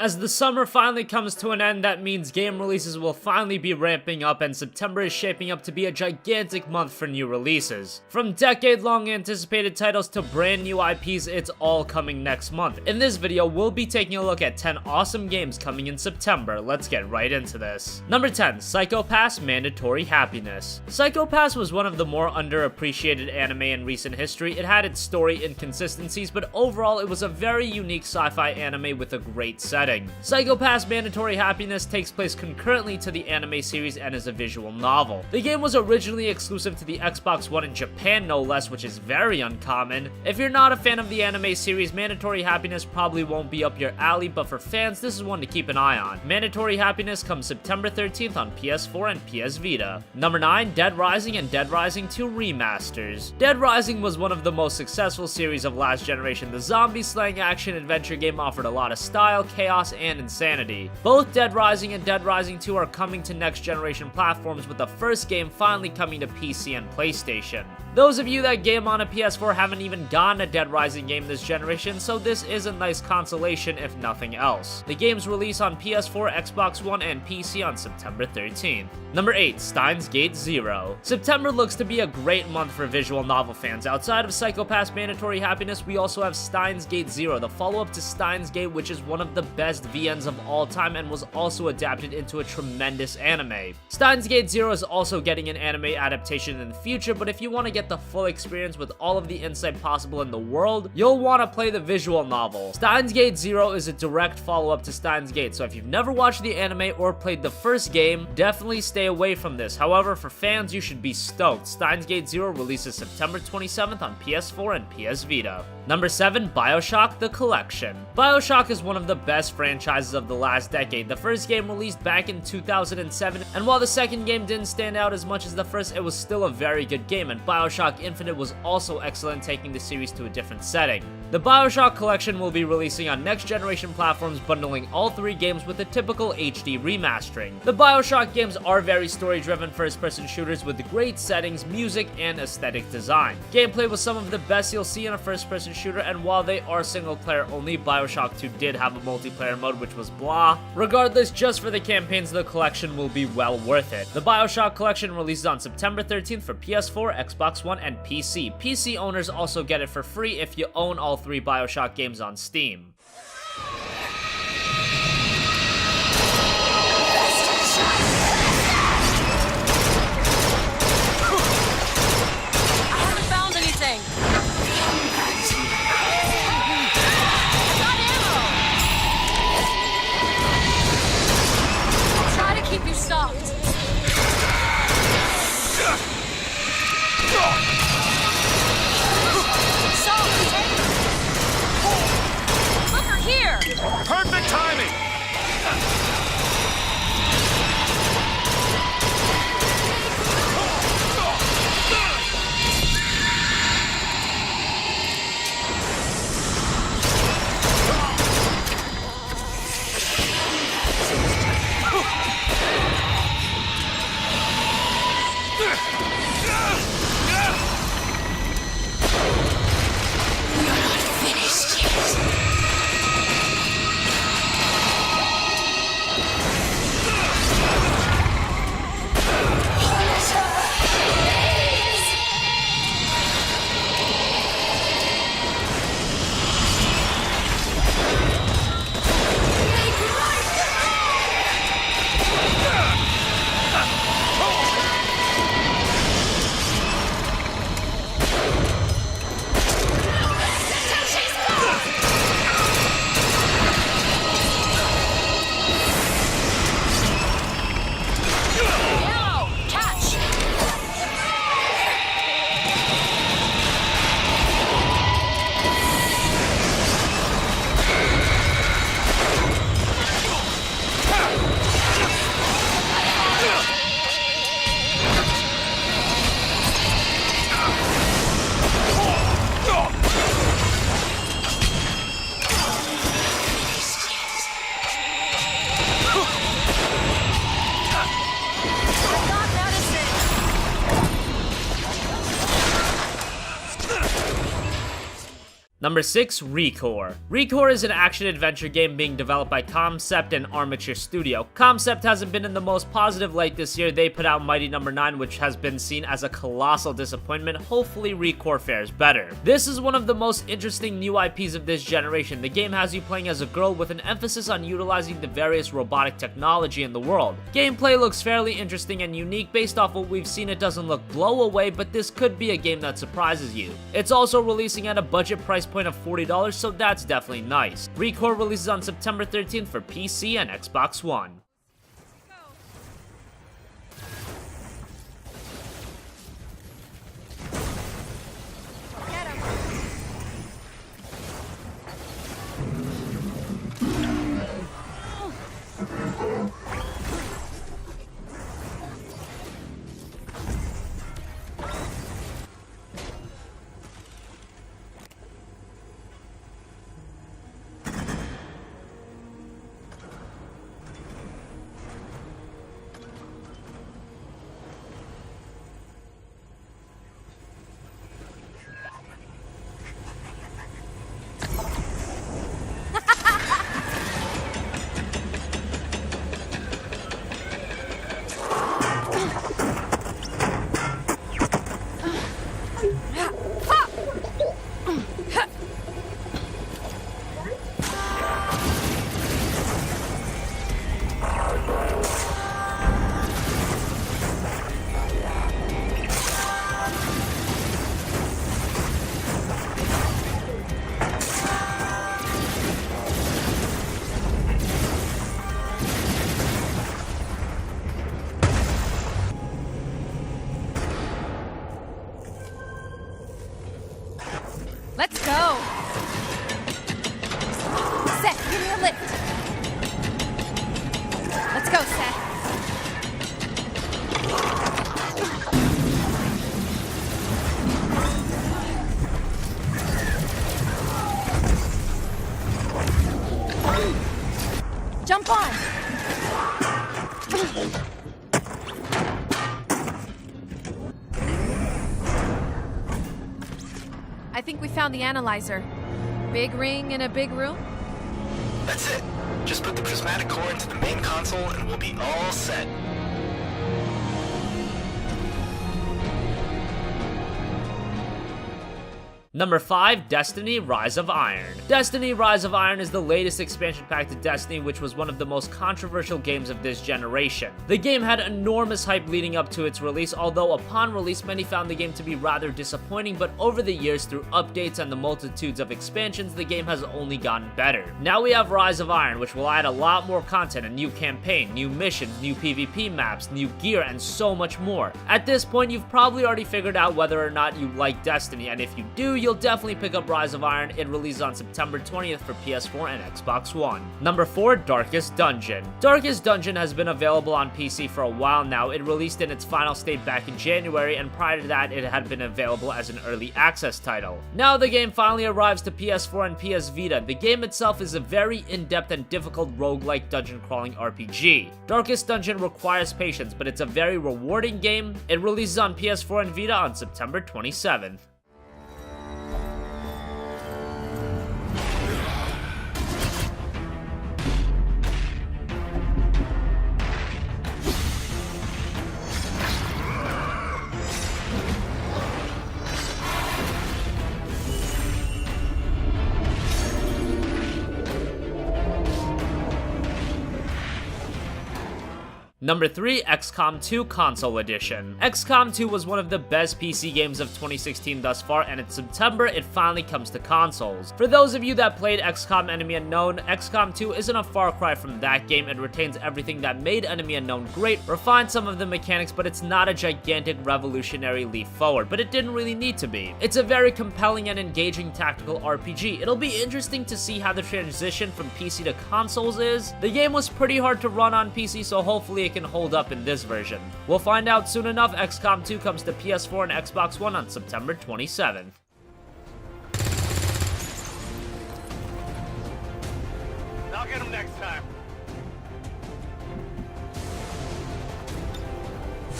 As the summer finally comes to an end, that means game releases will finally be ramping up, and September is shaping up to be a gigantic month for new releases. From decade-long anticipated titles to brand new IPs, it's all coming next month. In this video, we'll be taking a look at 10 awesome games coming in September. Let's get right into this. Number 10, Psycho Pass Mandatory Happiness. Psycho Pass was one of the more underappreciated anime in recent history. It had its story inconsistencies, but overall it was a very unique sci-fi anime with a great setting. Psycho Pass Mandatory Happiness takes place concurrently to the anime series and is a visual novel. The game was originally exclusive to the Xbox One in Japan, no less, which is very uncommon. If you're not a fan of the anime series, Mandatory Happiness probably won't be up your alley, but for fans, this is one to keep an eye on. Mandatory Happiness comes September 13th on PS4 and PS Vita. Number 9, Dead Rising and Dead Rising 2 Remasters. Dead Rising was one of the most successful series of last generation. The zombie slaying action adventure game offered a lot of style, chaos, and insanity. Both Dead Rising and Dead Rising 2 are coming to next generation platforms, with the first game finally coming to PC and PlayStation. Those of you that game on a PS4 haven't even gotten a Dead Rising game this generation, so this is a nice consolation if nothing else. The game's release on PS4, Xbox One, and PC on September 13th. Number 8, Steins Gate Zero. September looks to be a great month for visual novel fans. Outside of Psycho Pass Mandatory Happiness, we also have Steins Gate Zero, the follow-up to Steins Gate, which is one of the best VNs of all time and was also adapted into a tremendous anime. Steins Gate Zero is also getting an anime adaptation in the future, but if you want to get the full experience with all of the insight possible in the world, you'll want to play the visual novel. Steins Gate Zero is a direct follow-up to Steins Gate, so if you've never watched the anime or played the first game, definitely stay away from this. However, for fans, you should be stoked. Steins Gate Zero releases September 27th on PS4 and PS Vita. Number 7, BioShock The Collection. BioShock is one of the best franchises of the last decade. The first game released back in 2007, and while the second game didn't stand out as much as the first, it was still a very good game, and BioShock Infinite was also excellent, taking the series to a different setting. The BioShock Collection will be releasing on next-generation platforms, bundling all 3 games with a typical HD remastering. The BioShock games are very story-driven first-person shooters with great settings, music, and aesthetic design. Gameplay was some of the best you'll see in a first-person shooter, and while they are single-player only, BioShock 2 did have a multiplayer mode which was blah. Regardless, just for the campaigns, the collection will be well worth it. The BioShock Collection releases on September 13th for PS4, Xbox One, and PC. PC owners also get it for free if you own all 3 BioShock games on Steam. I haven't found anything. I'll try to keep you stopped. Look her here. Number 6, Recore. Recore is an action-adventure game being developed by Concept and Armature Studio. Concept hasn't been in the most positive light this year. They put out Mighty Number 9, which has been seen as a colossal disappointment. Hopefully Recore fares better. This is one of the most interesting new IPs of this generation. The game has you playing as a girl with an emphasis on utilizing the various robotic technology in the world. Gameplay looks fairly interesting and unique. Based off what we've seen, it doesn't look blow away, but this could be a game that surprises you. It's also releasing at a budget price point of $40, so that's definitely nice. Recore releases on September 13th for PC and Xbox One. Let's go! Seth, give me a lift! Let's go, Seth! Jump on! I think we found the analyzer. Big ring in a big room? That's it. Just put the prismatic core into the main console and we'll be all set. Number 5, Destiny Rise of Iron. Destiny Rise of Iron is the latest expansion pack to Destiny, which was one of the most controversial games of this generation. The game had enormous hype leading up to its release, although upon release many found the game to be rather disappointing, but over the years through updates and the multitudes of expansions, the game has only gotten better. Now we have Rise of Iron, which will add a lot more content, a new campaign, new missions, new PvP maps, new gear, and so much more. At this point, you've probably already figured out whether or not you like Destiny, and if you do, you'll definitely pick up Rise of Iron. It releases on September 20th for PS4 and Xbox One. Number 4, Darkest Dungeon. Darkest Dungeon has been available on PC for a while now. It released in its final state back in January, and prior to that, it had been available as an early access title. Now the game finally arrives to PS4 and PS Vita. The game itself is a very in-depth and difficult roguelike dungeon crawling RPG. Darkest Dungeon requires patience, but it's a very rewarding game. It releases on PS4 and Vita on September 27th. Number 3, XCOM 2 Console Edition. XCOM 2 was one of the best PC games of 2016 thus far, and in September, it finally comes to consoles. For those of you that played XCOM Enemy Unknown, XCOM 2 isn't a far cry from that game. It retains everything that made Enemy Unknown great, refined some of the mechanics, but it's not a gigantic revolutionary leap forward, but it didn't really need to be. It's a very compelling and engaging tactical RPG. It'll be interesting to see how the transition from PC to consoles is. The game was pretty hard to run on PC, so hopefully it can hold up in this version. We'll find out soon enough. XCOM 2 comes to PS4 and Xbox One on September 27th. I'll get him next time.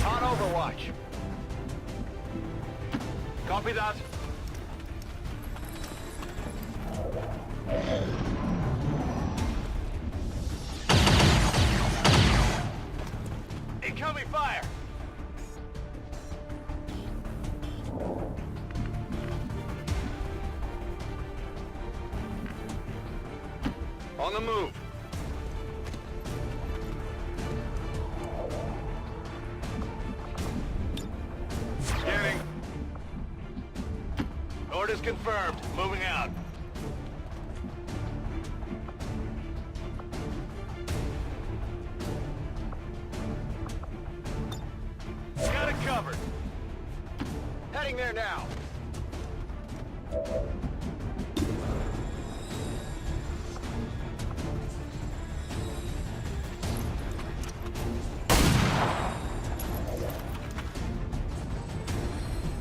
On Overwatch. Copy that. On the move. Scanning. Orders confirmed. Moving out. Got it covered. Heading there now.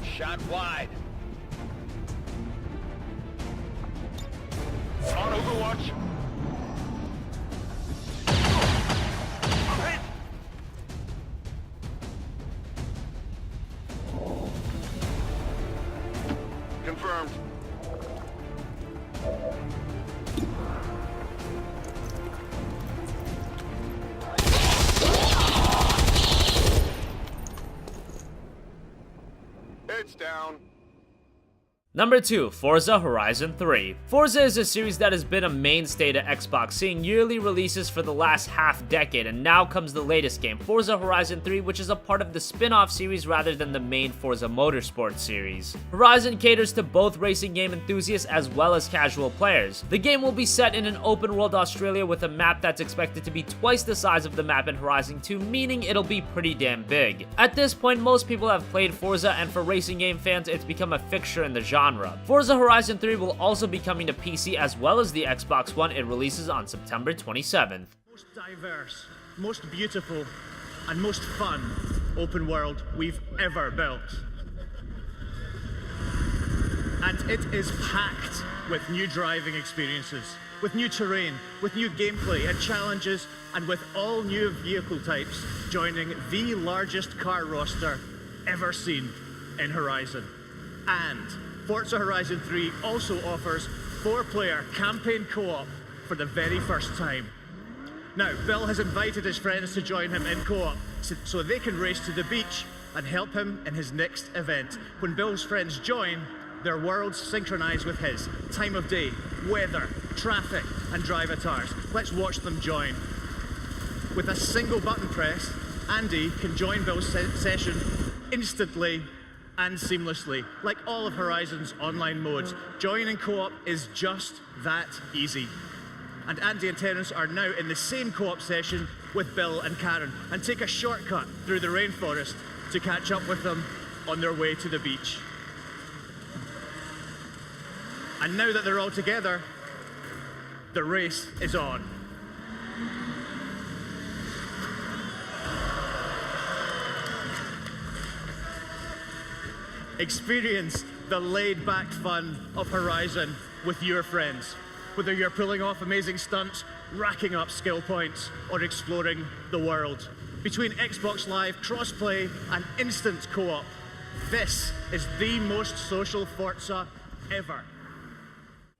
Shot wide. On Overwatch. I'm hit. Confirmed. It's down. Number 2, Forza Horizon 3. Forza is a series that has been a mainstay to Xbox, seeing yearly releases for the last half-decade, and now comes the latest game, Forza Horizon 3, which is a part of the spin-off series rather than the main Forza Motorsport series. Horizon caters to both racing game enthusiasts as well as casual players. The game will be set in an open-world Australia with a map that's expected to be twice the size of the map in Horizon 2, meaning it'll be pretty damn big. At this point, most people have played Forza, and for racing game fans, it's become a fixture in the genre. Forza Horizon 3 will also be coming to PC as well as the Xbox One. It releases on September 27th. Most diverse, most beautiful, and most fun open world we've ever built. And it is packed with new driving experiences, with new terrain, with new gameplay and challenges, and with all new vehicle types joining the largest car roster ever seen in Horizon. And Forza Horizon 3 also offers 4-player campaign co-op for the very first time. Now, Bill has invited his friends to join him in co-op so they can race to the beach and help him in his next event. When Bill's friends join, their worlds synchronize with his. Time of day, weather, traffic, and drive avatars. Let's watch them join. With a single button press, Andy can join Bill's session instantly and seamlessly. Like all of Horizon's online modes, joining co-op is just that easy. And Andy and Terence are now in the same co-op session with Bill and Karen, and take a shortcut through the rainforest to catch up with them on their way to the beach. And now that they're all together, the race is on. Experience the laid-back fun of Horizon with your friends. Whether you're pulling off amazing stunts, racking up skill points, or exploring the world. Between Xbox Live, crossplay, and instant co-op, this is the most social Forza ever.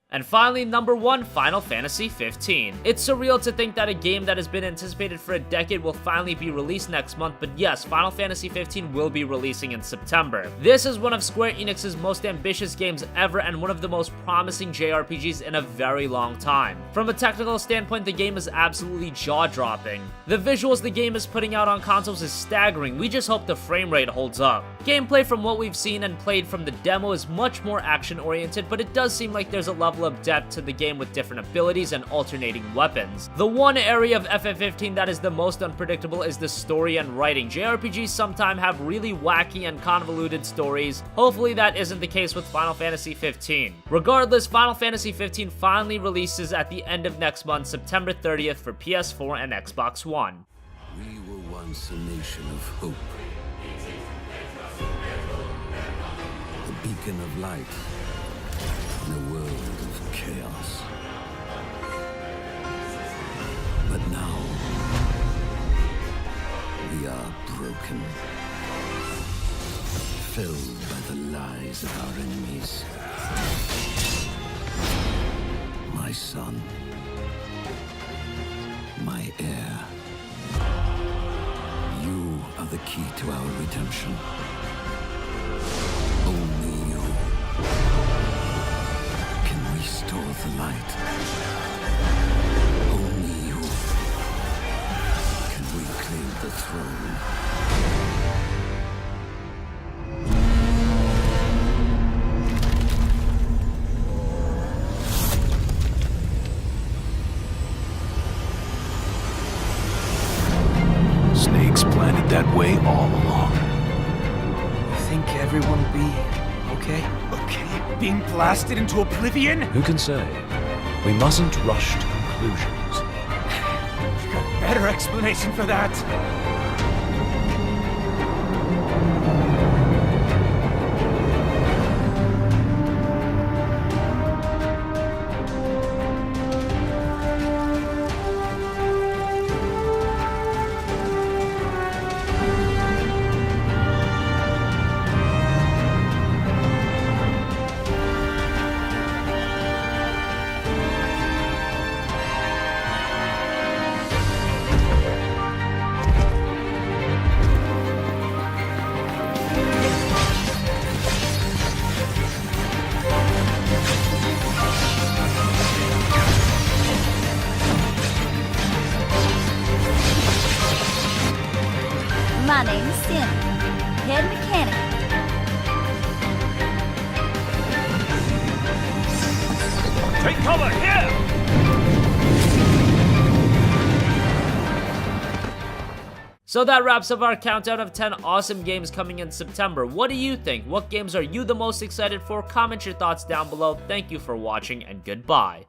And finally, number 1, Final Fantasy 15. It's surreal to think that a game that has been anticipated for a decade will finally be released next month, but yes, Final Fantasy 15 will be releasing in September. This is one of Square Enix's most ambitious games ever and one of the most promising JRPGs in a very long time. From a technical standpoint, the game is absolutely jaw-dropping. The visuals the game is putting out on consoles is staggering. We just hope the frame rate holds up. Gameplay from what we've seen and played from the demo is much more action-oriented, but it does seem like there's a level of depth to the game with different abilities and alternating weapons. The one area of FF15 that is the most unpredictable is the story and writing. JRPGs sometimes have really wacky and convoluted stories. Hopefully that isn't the case with Final Fantasy 15. Regardless, Final Fantasy 15 finally releases at the end of next month, September 30th for PS4 and Xbox One. We were once a nation of hope. A beacon of light in a world of chaos. But now, we are broken, filled by the lies of our enemies. My son, my heir, you are the key to our redemption. Only you can restore the light. throne. Snakes planted that way all along. You think everyone will be okay? Okay, being blasted into oblivion? Who can say? We mustn't rush to conclusions. You got a better explanation for that. My name's Sim, head mechanic. Take cover, here! So that wraps up our countdown of 10 awesome games coming in September. What do you think? What games are you the most excited for? Comment your thoughts down below. Thank you for watching and goodbye.